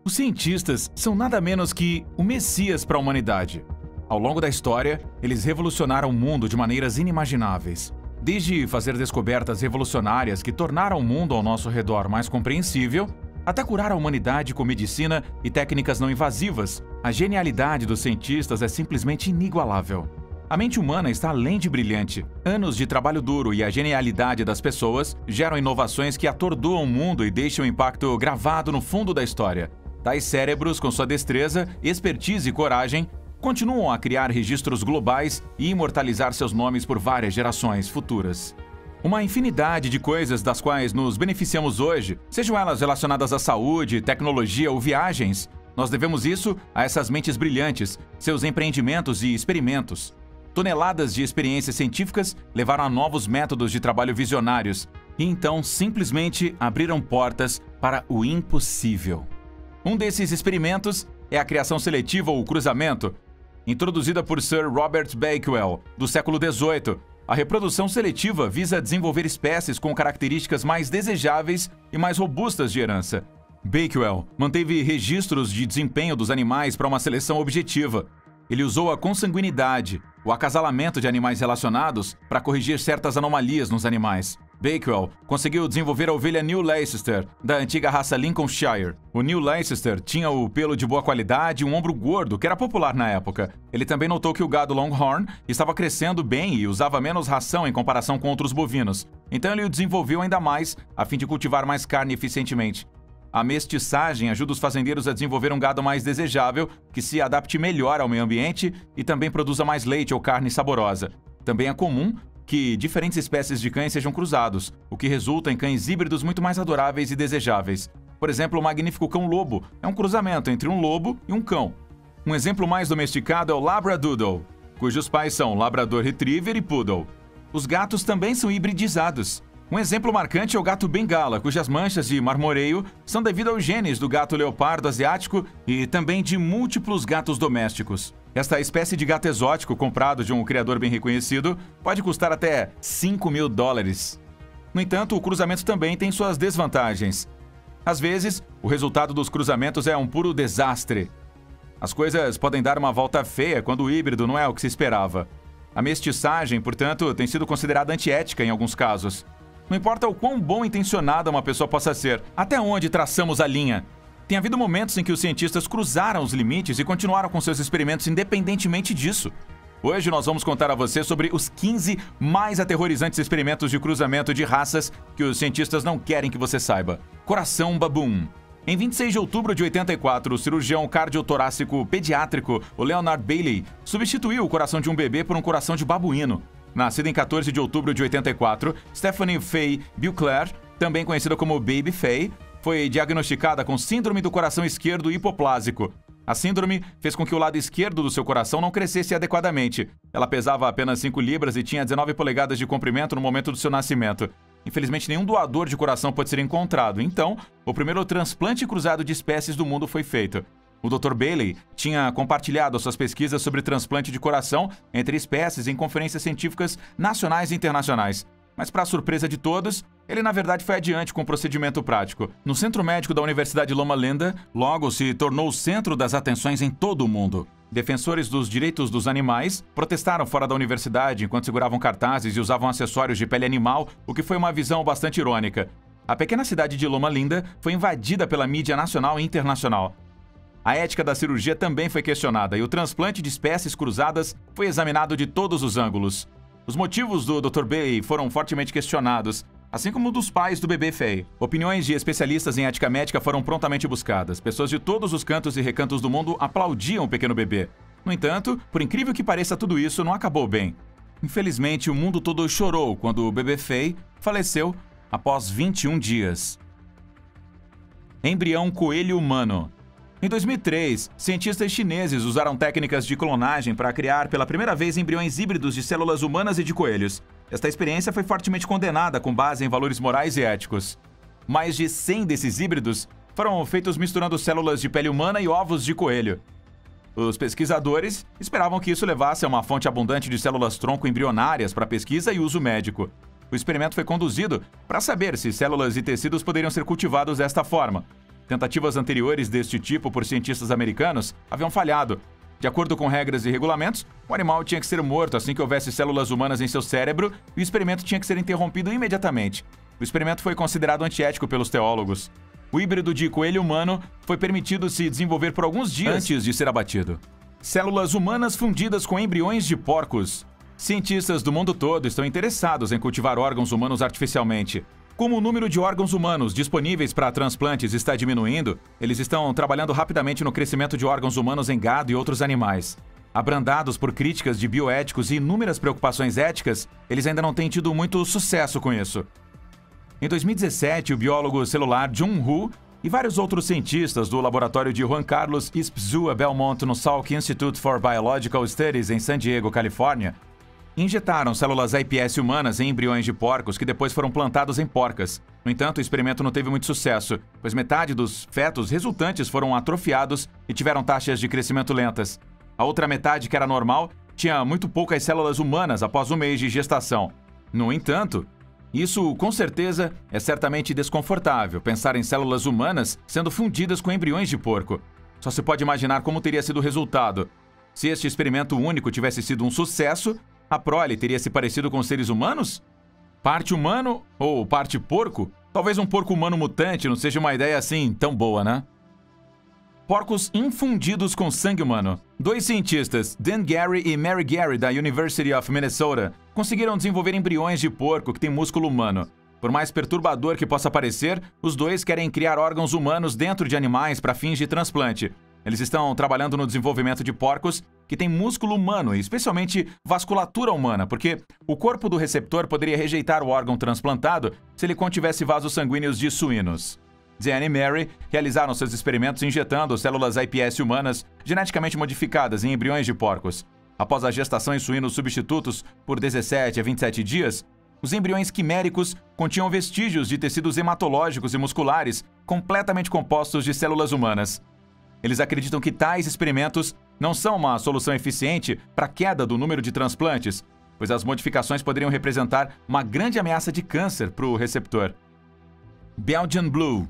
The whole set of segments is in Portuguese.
Os cientistas são nada menos que o Messias para a humanidade. Ao longo da história, eles revolucionaram o mundo de maneiras inimagináveis. Desde fazer descobertas revolucionárias que tornaram o mundo ao nosso redor mais compreensível, até curar a humanidade com medicina e técnicas não invasivas, a genialidade dos cientistas é simplesmente inigualável. A mente humana está além de brilhante. Anos de trabalho duro e a genialidade das pessoas geram inovações que atordoam o mundo e deixam o impacto gravado no fundo da história. Tais cérebros, com sua destreza, expertise e coragem, continuam a criar registros globais e imortalizar seus nomes por várias gerações futuras. Uma infinidade de coisas das quais nos beneficiamos hoje, sejam elas relacionadas à saúde, tecnologia ou viagens, nós devemos isso a essas mentes brilhantes, seus empreendimentos e experimentos. Toneladas de experiências científicas levaram a novos métodos de trabalho visionários e então simplesmente abriram portas para o impossível. Um desses experimentos é a criação seletiva ou cruzamento. Introduzida por Sir Robert Bakewell, do século XVIII, a reprodução seletiva visa desenvolver espécies com características mais desejáveis e mais robustas de herança. Bakewell manteve registros de desempenho dos animais para uma seleção objetiva. Ele usou a consanguinidade, o acasalamento de animais relacionados, para corrigir certas anomalias nos animais. Bakewell conseguiu desenvolver a ovelha New Leicester, da antiga raça Lincolnshire. O New Leicester tinha o pelo de boa qualidade e um ombro gordo, que era popular na época. Ele também notou que o gado Longhorn estava crescendo bem e usava menos ração em comparação com outros bovinos. Então ele o desenvolveu ainda mais, a fim de cultivar mais carne eficientemente. A mestiçagem ajuda os fazendeiros a desenvolver um gado mais desejável, que se adapte melhor ao meio ambiente e também produza mais leite ou carne saborosa. Também é comum que diferentes espécies de cães sejam cruzados, o que resulta em cães híbridos muito mais adoráveis e desejáveis. Por exemplo, o magnífico cão-lobo é um cruzamento entre um lobo e um cão. Um exemplo mais domesticado é o Labradoodle, cujos pais são Labrador Retriever e Poodle. Os gatos também são hibridizados. Um exemplo marcante é o gato Bengala, cujas manchas de marmoreio são devido aos genes do gato leopardo asiático e também de múltiplos gatos domésticos. Esta espécie de gato exótico, comprado de um criador bem reconhecido, pode custar até $5.000. No entanto, o cruzamento também tem suas desvantagens. Às vezes, o resultado dos cruzamentos é um puro desastre. As coisas podem dar uma volta feia quando o híbrido não é o que se esperava. A mestiçagem, portanto, tem sido considerada antiética em alguns casos. Não importa o quão bom intencionada uma pessoa possa ser, até onde traçamos a linha. Tem havido momentos em que os cientistas cruzaram os limites e continuaram com seus experimentos independentemente disso. Hoje nós vamos contar a você sobre os 15 mais aterrorizantes experimentos de cruzamento de raças que os cientistas não querem que você saiba. Coração baboon. Em 26 de outubro de 84, o cirurgião cardiotorácico pediátrico, o Leonard Bailey, substituiu o coração de um bebê por um coração de babuíno. Nascida em 14 de outubro de 84, Stephanie Faye Beauclair, também conhecida como Baby Faye, foi diagnosticada com síndrome do coração esquerdo hipoplásico. A síndrome fez com que o lado esquerdo do seu coração não crescesse adequadamente. Ela pesava apenas 5 libras e tinha 19 polegadas de comprimento no momento do seu nascimento. Infelizmente, nenhum doador de coração pode ser encontrado. Então, o primeiro transplante cruzado de espécies do mundo foi feito. O Dr. Bailey tinha compartilhado suas pesquisas sobre transplante de coração entre espécies em conferências científicas nacionais e internacionais. Mas, para a surpresa de todos, ele na verdade foi adiante com o procedimento prático. No Centro Médico da Universidade Loma Linda, logo se tornou o centro das atenções em todo o mundo. Defensores dos direitos dos animais protestaram fora da universidade enquanto seguravam cartazes e usavam acessórios de pele animal, o que foi uma visão bastante irônica. A pequena cidade de Loma Linda foi invadida pela mídia nacional e internacional. A ética da cirurgia também foi questionada e o transplante de espécies cruzadas foi examinado de todos os ângulos. Os motivos do Dr. Bailey foram fortemente questionados, assim como dos pais do bebê Faye. Opiniões de especialistas em ética médica foram prontamente buscadas. Pessoas de todos os cantos e recantos do mundo aplaudiam o pequeno bebê. No entanto, por incrível que pareça, tudo isso não acabou bem. Infelizmente, o mundo todo chorou quando o bebê Faye faleceu após 21 dias. Embrião coelho humano. Em 2003, cientistas chineses usaram técnicas de clonagem para criar pela primeira vez embriões híbridos de células humanas e de coelhos. Esta experiência foi fortemente condenada com base em valores morais e éticos. Mais de 100 desses híbridos foram feitos misturando células de pele humana e ovos de coelho. Os pesquisadores esperavam que isso levasse a uma fonte abundante de células-tronco embrionárias para pesquisa e uso médico. O experimento foi conduzido para saber se células e tecidos poderiam ser cultivados desta forma. Tentativas anteriores deste tipo por cientistas americanos haviam falhado. De acordo com regras e regulamentos, o animal tinha que ser morto assim que houvesse células humanas em seu cérebro e o experimento tinha que ser interrompido imediatamente. O experimento foi considerado antiético pelos teólogos. O híbrido de coelho humano foi permitido se desenvolver por alguns dias antes de ser abatido. Células humanas fundidas com embriões de porcos. Cientistas do mundo todo estão interessados em cultivar órgãos humanos artificialmente. Como o número de órgãos humanos disponíveis para transplantes está diminuindo, eles estão trabalhando rapidamente no crescimento de órgãos humanos em gado e outros animais. Abrandados por críticas de bioéticos e inúmeras preocupações éticas, eles ainda não têm tido muito sucesso com isso. Em 2017, o biólogo celular Jun Hu e vários outros cientistas do laboratório de Juan Carlos Ispzua Belmont no Salk Institute for Biological Studies em San Diego, Califórnia, injetaram células iPS humanas em embriões de porcos que depois foram plantados em porcas. No entanto, o experimento não teve muito sucesso, pois metade dos fetos resultantes foram atrofiados e tiveram taxas de crescimento lentas. A outra metade, que era normal, tinha muito poucas células humanas após um mês de gestação. No entanto, isso, com certeza, é certamente desconfortável, pensar em células humanas sendo fundidas com embriões de porco. Só se pode imaginar como teria sido o resultado. Se este experimento único tivesse sido um sucesso, a prole teria se parecido com seres humanos? Parte humano ou parte porco? Talvez um porco humano mutante não seja uma ideia assim tão boa, né? Porcos infundidos com sangue humano. 2 cientistas, Dan Gary e Mary Gary, da University of Minnesota, conseguiram desenvolver embriões de porco que têm músculo humano. Por mais perturbador que possa parecer, os 2 querem criar órgãos humanos dentro de animais para fins de transplante. Eles estão trabalhando no desenvolvimento de porcos que têm músculo humano e especialmente vasculatura humana, porque o corpo do receptor poderia rejeitar o órgão transplantado se ele contivesse vasos sanguíneos de suínos. Dan e Mary realizaram seus experimentos injetando células iPS humanas geneticamente modificadas em embriões de porcos. Após a gestação em suínos substitutos por 17 a 27 dias, os embriões quiméricos continham vestígios de tecidos hematológicos e musculares completamente compostos de células humanas. Eles acreditam que tais experimentos não são uma solução eficiente para a queda do número de transplantes, pois as modificações poderiam representar uma grande ameaça de câncer para o receptor. Belgian Blue.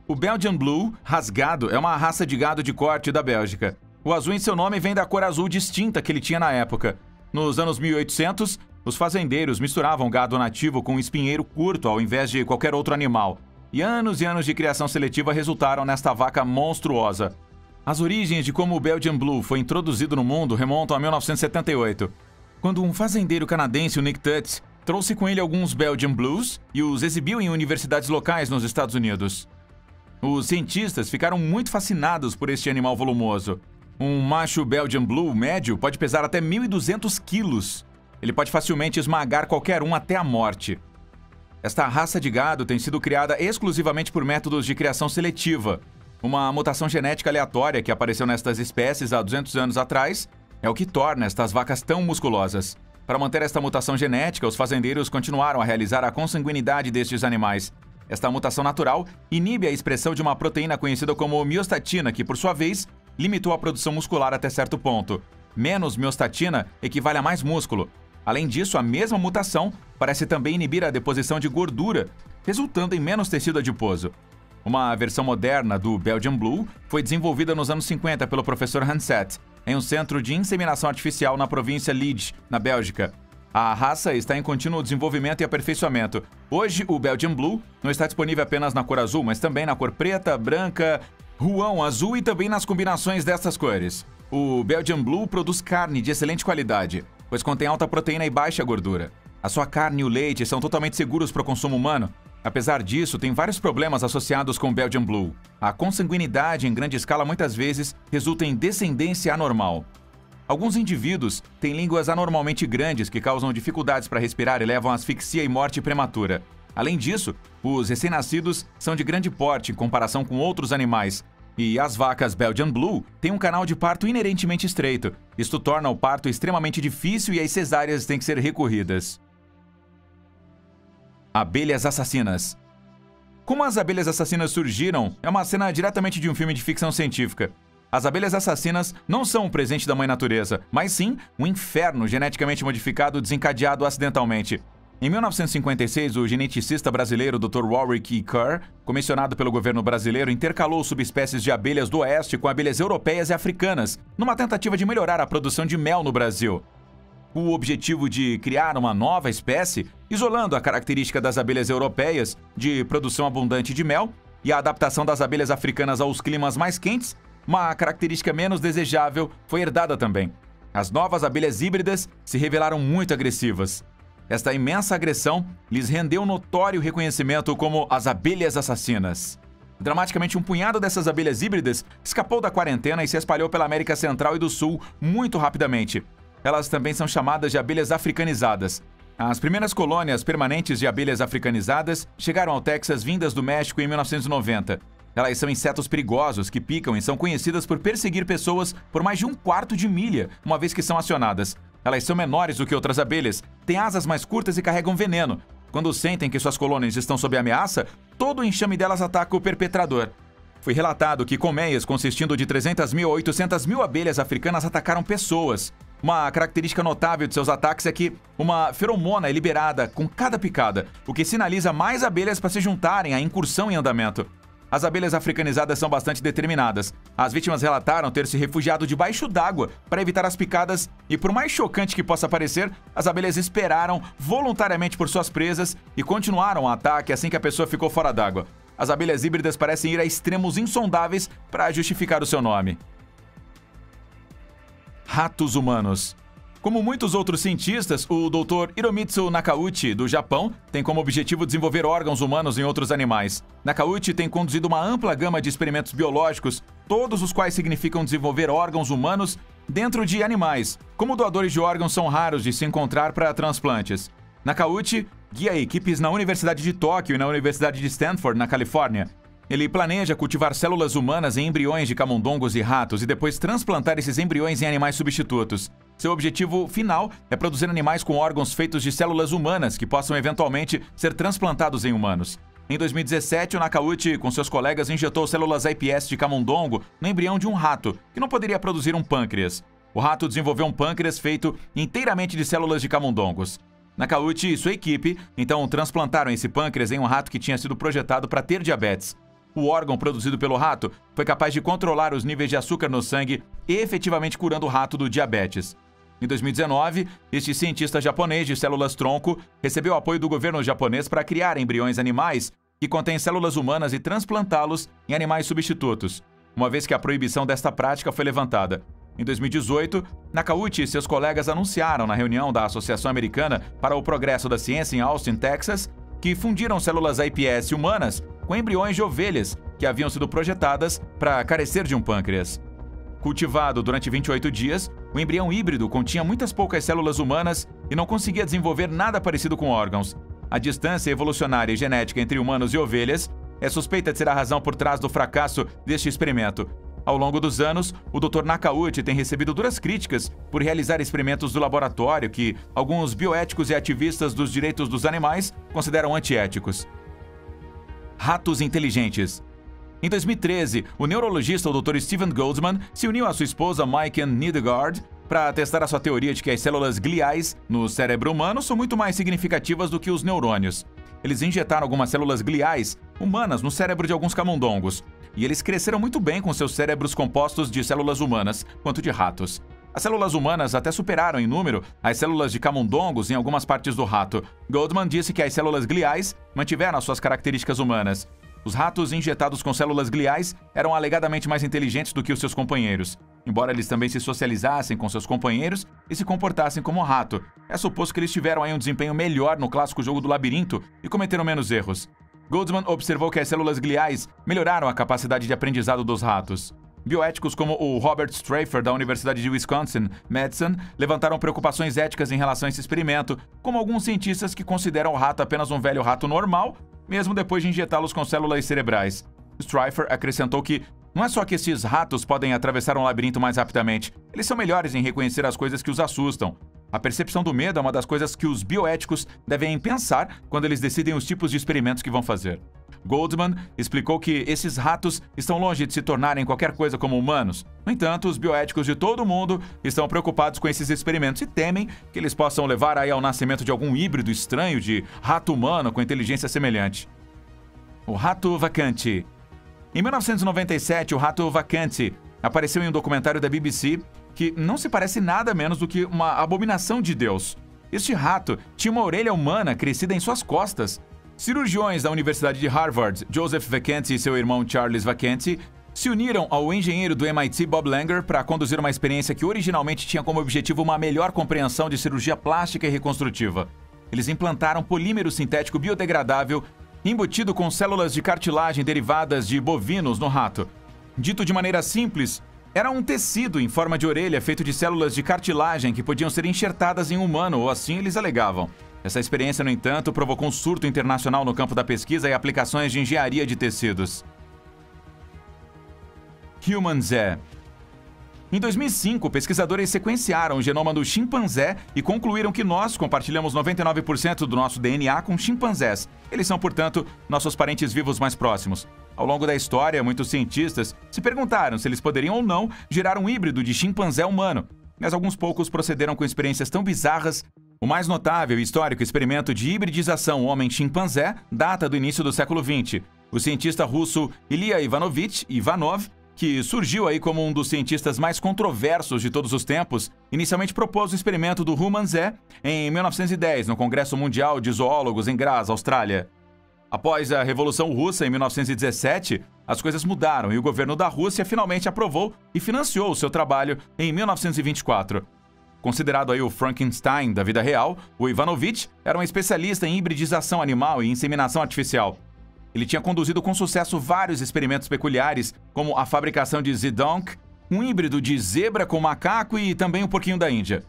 O Belgian Blue rasgado é uma raça de gado de corte da Bélgica. O azul em seu nome vem da cor azul distinta que ele tinha na época. Nos anos 1800, os fazendeiros misturavam gado nativo com um espinheiro curto ao invés de qualquer outro animal. E anos de criação seletiva resultaram nesta vaca monstruosa. As origens de como o Belgian Blue foi introduzido no mundo remontam a 1978, quando um fazendeiro canadense, o Nick Tutts, trouxe com ele alguns Belgian Blues e os exibiu em universidades locais nos Estados Unidos. Os cientistas ficaram muito fascinados por este animal volumoso. Um macho Belgian Blue médio pode pesar até 1.200 quilos. Ele pode facilmente esmagar qualquer um até a morte. Esta raça de gado tem sido criada exclusivamente por métodos de criação seletiva. Uma mutação genética aleatória que apareceu nestas espécies há 200 anos atrás é o que torna estas vacas tão musculosas. Para manter esta mutação genética, os fazendeiros continuaram a realizar a consanguinidade destes animais. Esta mutação natural inibe a expressão de uma proteína conhecida como miostatina, que, por sua vez, limitou a produção muscular até certo ponto. Menos miostatina equivale a mais músculo. Além disso, a mesma mutação parece também inibir a deposição de gordura, resultando em menos tecido adiposo. Uma versão moderna do Belgian Blue foi desenvolvida nos anos 50 pelo professor Hanset, em um centro de inseminação artificial na província Liege, na Bélgica. A raça está em contínuo desenvolvimento e aperfeiçoamento. Hoje, o Belgian Blue não está disponível apenas na cor azul, mas também na cor preta, branca, ruão azul e também nas combinações dessas cores. O Belgian Blue produz carne de excelente qualidade, pois contém alta proteína e baixa gordura. A sua carne e o leite são totalmente seguros para o consumo humano. Apesar disso, tem vários problemas associados com o Belgian Blue. A consanguinidade em grande escala muitas vezes resulta em descendência anormal. Alguns indivíduos têm línguas anormalmente grandes que causam dificuldades para respirar e levam à asfixia e morte prematura. Além disso, os recém-nascidos são de grande porte em comparação com outros animais. E as vacas Belgian Blue têm um canal de parto inerentemente estreito. Isto torna o parto extremamente difícil e as cesáreas têm que ser recorridas. Abelhas assassinas. Como as abelhas assassinas surgiram, é uma cena diretamente de um filme de ficção científica. As abelhas assassinas não são um presente da mãe natureza, mas sim um inferno geneticamente modificado desencadeado acidentalmente. Em 1956, o geneticista brasileiro Dr. Warwick E. Kerr, comissionado pelo governo brasileiro, intercalou subespécies de abelhas do oeste com abelhas europeias e africanas, numa tentativa de melhorar a produção de mel no Brasil. Com o objetivo de criar uma nova espécie, isolando a característica das abelhas europeias de produção abundante de mel e a adaptação das abelhas africanas aos climas mais quentes, uma característica menos desejável foi herdada também. As novas abelhas híbridas se revelaram muito agressivas. Esta imensa agressão lhes rendeu notório reconhecimento como as abelhas assassinas. Dramaticamente, um punhado dessas abelhas híbridas escapou da quarentena e se espalhou pela América Central e do Sul muito rapidamente. Elas também são chamadas de abelhas africanizadas. As primeiras colônias permanentes de abelhas africanizadas chegaram ao Texas vindas do México em 1990. Elas são insetos perigosos que picam e são conhecidas por perseguir pessoas por mais de 1/4 de milha, uma vez que são acionadas. Elas são menores do que outras abelhas, têm asas mais curtas e carregam veneno. Quando sentem que suas colônias estão sob ameaça, todo o enxame delas ataca o perpetrador. Foi relatado que colmeias consistindo de 300 mil a 800 mil abelhas africanas atacaram pessoas. Uma característica notável de seus ataques é que uma feromona é liberada com cada picada, o que sinaliza mais abelhas para se juntarem à incursão em andamento. As abelhas africanizadas são bastante determinadas. As vítimas relataram ter se refugiado debaixo d'água para evitar as picadas e, por mais chocante que possa parecer, as abelhas esperaram voluntariamente por suas presas e continuaram o ataque assim que a pessoa ficou fora d'água. As abelhas híbridas parecem ir a extremos insondáveis para justificar o seu nome. Ratos humanos. Como muitos outros cientistas, o Dr. Hiromitsu Nakauchi, do Japão, tem como objetivo desenvolver órgãos humanos em outros animais. Nakauchi tem conduzido uma ampla gama de experimentos biológicos, todos os quais significam desenvolver órgãos humanos dentro de animais. Como doadores de órgãos são raros de se encontrar para transplantes. Nakauchi guia equipes na Universidade de Tóquio e na Universidade de Stanford, na Califórnia. Ele planeja cultivar células humanas em embriões de camundongos e ratos e depois transplantar esses embriões em animais substitutos. Seu objetivo final é produzir animais com órgãos feitos de células humanas que possam eventualmente ser transplantados em humanos. Em 2017, o Nakauchi, com seus colegas, injetou células iPS de camundongo no embrião de um rato, que não poderia produzir um pâncreas. O rato desenvolveu um pâncreas feito inteiramente de células de camundongos. Nakauchi e sua equipe, então, transplantaram esse pâncreas em um rato que tinha sido projetado para ter diabetes. O órgão produzido pelo rato foi capaz de controlar os níveis de açúcar no sangue e efetivamente curando o rato do diabetes. Em 2019, este cientista japonês de células-tronco recebeu apoio do governo japonês para criar embriões animais que contêm células humanas e transplantá-los em animais substitutos, uma vez que a proibição desta prática foi levantada. Em 2018, Nakauchi e seus colegas anunciaram na reunião da Associação Americana para o Progresso da Ciência em Austin, Texas, que fundiram células iPS humanas com embriões de ovelhas que haviam sido projetadas para carecer de um pâncreas. Cultivado durante 28 dias, o embrião híbrido continha muitas poucas células humanas e não conseguia desenvolver nada parecido com órgãos. A distância evolucionária e genética entre humanos e ovelhas é suspeita de ser a razão por trás do fracasso deste experimento. Ao longo dos anos, o Dr. Nakauchi tem recebido duras críticas por realizar experimentos do laboratório que alguns bioéticos e ativistas dos direitos dos animais consideram antiéticos. Ratos inteligentes. Em 2013, o neurologista o Dr. Steven Goldman se uniu à sua esposa Maiken Nedergaard para testar a sua teoria de que as células gliais no cérebro humano são muito mais significativas do que os neurônios. Eles injetaram algumas células gliais humanas no cérebro de alguns camundongos, e eles cresceram muito bem com seus cérebros compostos de células humanas, quanto de ratos. As células humanas até superaram em número as células de camundongos em algumas partes do rato. Goldman disse que as células gliais mantiveram as suas características humanas. Os ratos injetados com células gliais eram alegadamente mais inteligentes do que os seus companheiros. Embora eles também se socializassem com seus companheiros e se comportassem como rato, é suposto que eles tiveram aí um desempenho melhor no clássico jogo do labirinto e cometeram menos erros. Goldman observou que as células gliais melhoraram a capacidade de aprendizado dos ratos. Bioéticos como o Robert Strafer, da Universidade de Wisconsin-Madison, levantaram preocupações éticas em relação a esse experimento, como alguns cientistas que consideram o rato apenas um velho rato normal, mesmo depois de injetá-los com células cerebrais. Strafer acrescentou que não é só que esses ratos podem atravessar um labirinto mais rapidamente, eles são melhores em reconhecer as coisas que os assustam. A percepção do medo é uma das coisas que os bioéticos devem pensar quando eles decidem os tipos de experimentos que vão fazer. Goldman explicou que esses ratos estão longe de se tornarem qualquer coisa como humanos. No entanto, os bioéticos de todo o mundo estão preocupados com esses experimentos e temem que eles possam levar aí ao nascimento de algum híbrido estranho de rato humano com inteligência semelhante. O rato vacante. Em 1997, o rato vacante apareceu em um documentário da BBC que não se parece nada menos do que uma abominação de Deus. Este rato tinha uma orelha humana crescida em suas costas. Cirurgiões da Universidade de Harvard, Joseph Vacante e seu irmão Charles Vacante, se uniram ao engenheiro do MIT Bob Langer para conduzir uma experiência que originalmente tinha como objetivo uma melhor compreensão de cirurgia plástica e reconstrutiva. Eles implantaram polímero sintético biodegradável embutido com células de cartilagem derivadas de bovinos no rato. Dito de maneira simples, era um tecido em forma de orelha feito de células de cartilagem que podiam ser enxertadas em um humano, ou assim eles alegavam. Essa experiência, no entanto, provocou um surto internacional no campo da pesquisa e aplicações de engenharia de tecidos. Humanzé. Em 2005, pesquisadores sequenciaram o genoma do chimpanzé e concluíram que nós compartilhamos 99% do nosso DNA com chimpanzés. Eles são, portanto, nossos parentes vivos mais próximos. Ao longo da história, muitos cientistas se perguntaram se eles poderiam ou não gerar um híbrido de chimpanzé humano, mas alguns poucos procederam com experiências tão bizarras. O mais notável e histórico experimento de hibridização homem-chimpanzé data do início do século XX. O cientista russo Ilya Ivanovich Ivanov, que surgiu aí como um dos cientistas mais controversos de todos os tempos, inicialmente propôs o experimento do Humanzé em 1910, no Congresso Mundial de Zoólogos em Graz, Austrália. Após a Revolução Russa em 1917, as coisas mudaram e o governo da Rússia finalmente aprovou e financiou o seu trabalho em 1924. Considerado aí o Frankenstein da vida real, o Ivanovich era um especialista em hibridização animal e inseminação artificial. Ele tinha conduzido com sucesso vários experimentos peculiares, como a fabricação de zedonk, um híbrido de zebra com macaco e também um porquinho da Índia.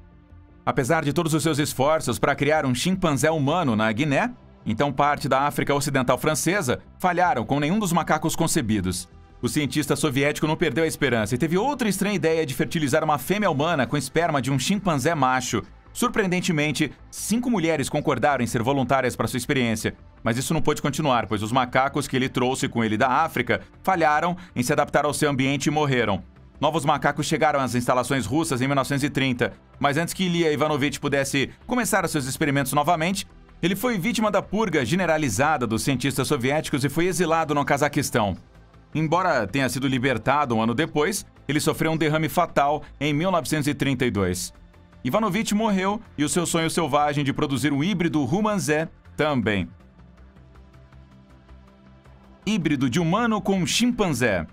Apesar de todos os seus esforços para criar um chimpanzé humano na Guiné, então parte da África Ocidental Francesa, falharam com nenhum dos macacos concebidos. O cientista soviético não perdeu a esperança e teve outra estranha ideia de fertilizar uma fêmea humana com esperma de um chimpanzé macho. Surpreendentemente, 5 mulheres concordaram em ser voluntárias para sua experiência, mas isso não pôde continuar, pois os macacos que ele trouxe com ele da África falharam em se adaptar ao seu ambiente e morreram. Novos macacos chegaram às instalações russas em 1930, mas antes que Ilya Ivanovich pudesse começar os seus experimentos novamente, ele foi vítima da purga generalizada dos cientistas soviéticos e foi exilado no Cazaquistão. Embora tenha sido libertado um ano depois, ele sofreu um derrame fatal em 1932. Ivanovich morreu e o seu sonho selvagem de produzir um híbrido Humanzé também. Híbrido de humano com chimpanzé.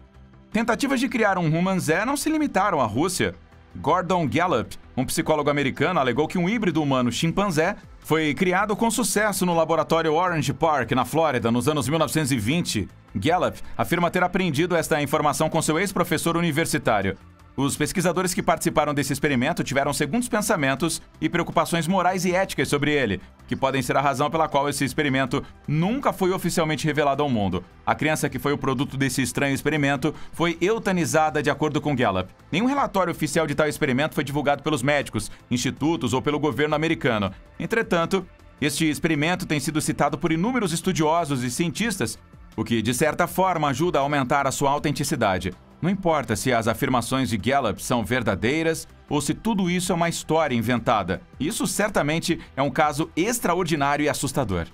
Tentativas de criar um Humanzé não se limitaram à Rússia. Gordon Gallup, um psicólogo americano, alegou que um híbrido humano-chimpanzé foi criado com sucesso no laboratório Orange Park, na Flórida, nos anos 1920. Gallup afirma ter aprendido esta informação com seu ex-professor universitário. Os pesquisadores que participaram desse experimento tiveram segundos pensamentos e preocupações morais e éticas sobre ele, que podem ser a razão pela qual esse experimento nunca foi oficialmente revelado ao mundo. A criança que foi o produto desse estranho experimento foi eutanizada de acordo com Gallup. Nenhum relatório oficial de tal experimento foi divulgado pelos médicos, institutos ou pelo governo americano. Entretanto, este experimento tem sido citado por inúmeros estudiosos e cientistas, o que, de certa forma, ajuda a aumentar a sua autenticidade. Não importa se as afirmações de Gallup são verdadeiras ou se tudo isso é uma história inventada. Isso certamente é um caso extraordinário e assustador.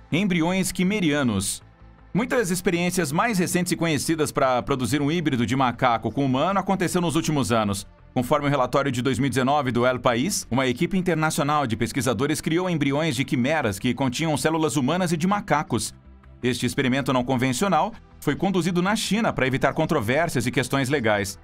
Embriões quimerianos. Muitas experiências mais recentes e conhecidas para produzir um híbrido de macaco com humano aconteceram nos últimos anos. Conforme o relatório de 2019 do El País, uma equipe internacional de pesquisadores criou embriões de quimeras que continham células humanas e de macacos. Este experimento não convencional foi conduzido na China para evitar controvérsias e questões legais.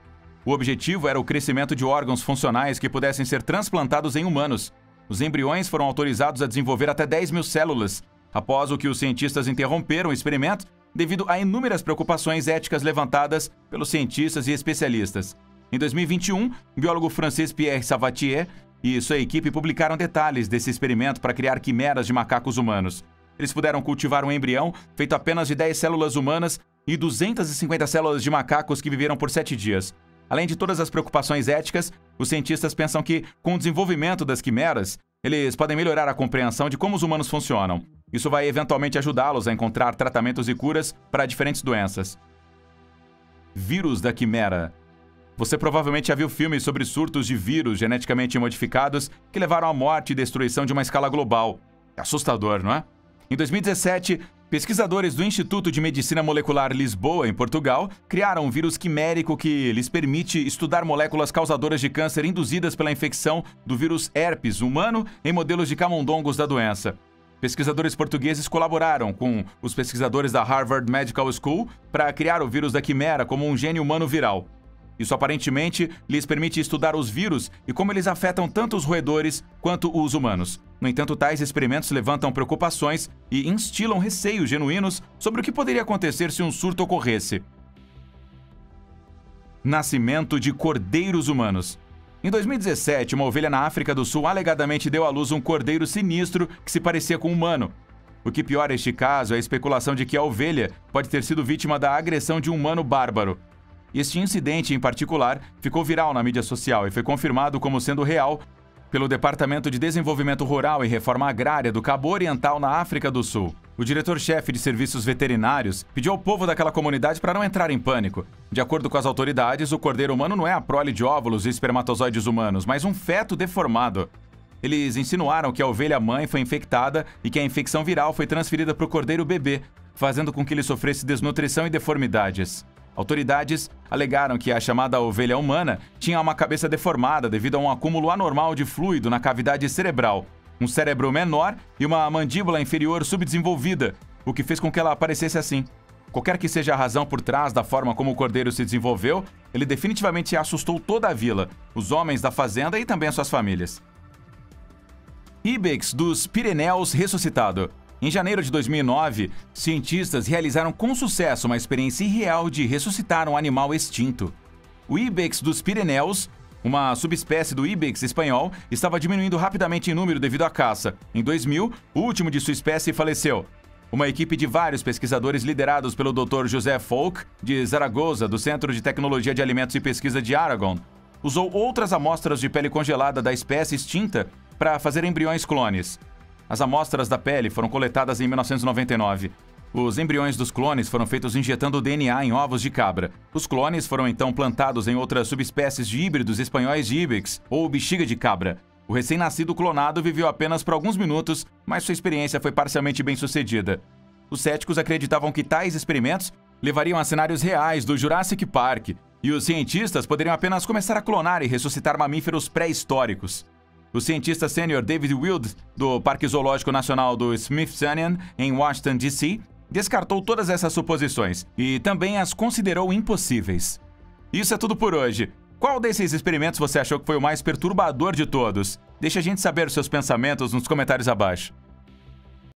O objetivo era o crescimento de órgãos funcionais que pudessem ser transplantados em humanos. Os embriões foram autorizados a desenvolver até 10 mil células, após o que os cientistas interromperam o experimento devido a inúmeras preocupações éticas levantadas pelos cientistas e especialistas. Em 2021, o biólogo francês Pierre Sabatier e sua equipe publicaram detalhes desse experimento para criar quimeras de macacos humanos. Eles puderam cultivar um embrião feito apenas de 10 células humanas e 250 células de macacos que viveram por 7 dias. Além de todas as preocupações éticas, os cientistas pensam que, com o desenvolvimento das quimeras, eles podem melhorar a compreensão de como os humanos funcionam. Isso vai eventualmente ajudá-los a encontrar tratamentos e curas para diferentes doenças. Vírus da quimera. Você provavelmente já viu filmes sobre surtos de vírus geneticamente modificados que levaram à morte e destruição de uma escala global. É assustador, não é? Em 2017, pesquisadores do Instituto de Medicina Molecular Lisboa, em Portugal, criaram um vírus quimérico que lhes permite estudar moléculas causadoras de câncer induzidas pela infecção do vírus herpes humano em modelos de camundongos da doença. Pesquisadores portugueses colaboraram com os pesquisadores da Harvard Medical School para criar o vírus da quimera como um gene humano viral. Isso aparentemente lhes permite estudar os vírus e como eles afetam tanto os roedores quanto os humanos. No entanto, tais experimentos levantam preocupações e instilam receios genuínos sobre o que poderia acontecer se um surto ocorresse. Nascimento de cordeiros humanos. Em 2017, uma ovelha na África do Sul alegadamente deu à luz um cordeiro sinistro que se parecia com um humano. O que piora este caso é a especulação de que a ovelha pode ter sido vítima da agressão de um humano bárbaro. Este incidente, em particular, ficou viral na mídia social e foi confirmado como sendo real pelo Departamento de Desenvolvimento Rural e Reforma Agrária do Cabo Oriental, na África do Sul. O diretor-chefe de serviços veterinários pediu ao povo daquela comunidade para não entrar em pânico. De acordo com as autoridades, o cordeiro humano não é a prole de óvulos e espermatozoides humanos, mas um feto deformado. Eles insinuaram que a ovelha-mãe foi infectada e que a infecção viral foi transferida para o cordeiro bebê, fazendo com que ele sofresse desnutrição e deformidades. Autoridades alegaram que a chamada ovelha humana tinha uma cabeça deformada devido a um acúmulo anormal de fluido na cavidade cerebral, um cérebro menor e uma mandíbula inferior subdesenvolvida, o que fez com que ela aparecesse assim. Qualquer que seja a razão por trás da forma como o cordeiro se desenvolveu, ele definitivamente assustou toda a vila, os homens da fazenda e também as suas famílias. Ibex dos Pirineus ressuscitado. Em janeiro de 2009, cientistas realizaram com sucesso uma experiência irreal de ressuscitar um animal extinto. O Ibex dos Pirineus, uma subespécie do Ibex espanhol, estava diminuindo rapidamente em número devido à caça. Em 2000, o último de sua espécie faleceu. Uma equipe de vários pesquisadores liderados pelo Dr. José Folk, de Zaragoza, do Centro de Tecnologia de Alimentos e Pesquisa de Aragon, usou outras amostras de pele congelada da espécie extinta para fazer embriões clones. As amostras da pele foram coletadas em 1999. Os embriões dos clones foram feitos injetando DNA em ovos de cabra. Os clones foram então plantados em outras subespécies de híbridos espanhóis de Ibex, ou bexiga de cabra. O recém-nascido clonado viveu apenas por alguns minutos, mas sua experiência foi parcialmente bem-sucedida. Os céticos acreditavam que tais experimentos levariam a cenários reais do Jurassic Park, e os cientistas poderiam apenas começar a clonar e ressuscitar mamíferos pré-históricos. O cientista sênior David Wild, do Parque Zoológico Nacional do Smithsonian, em Washington, D.C., descartou todas essas suposições e também as considerou impossíveis. Isso é tudo por hoje. Qual desses experimentos você achou que foi o mais perturbador de todos? Deixe a gente saber os seus pensamentos nos comentários abaixo.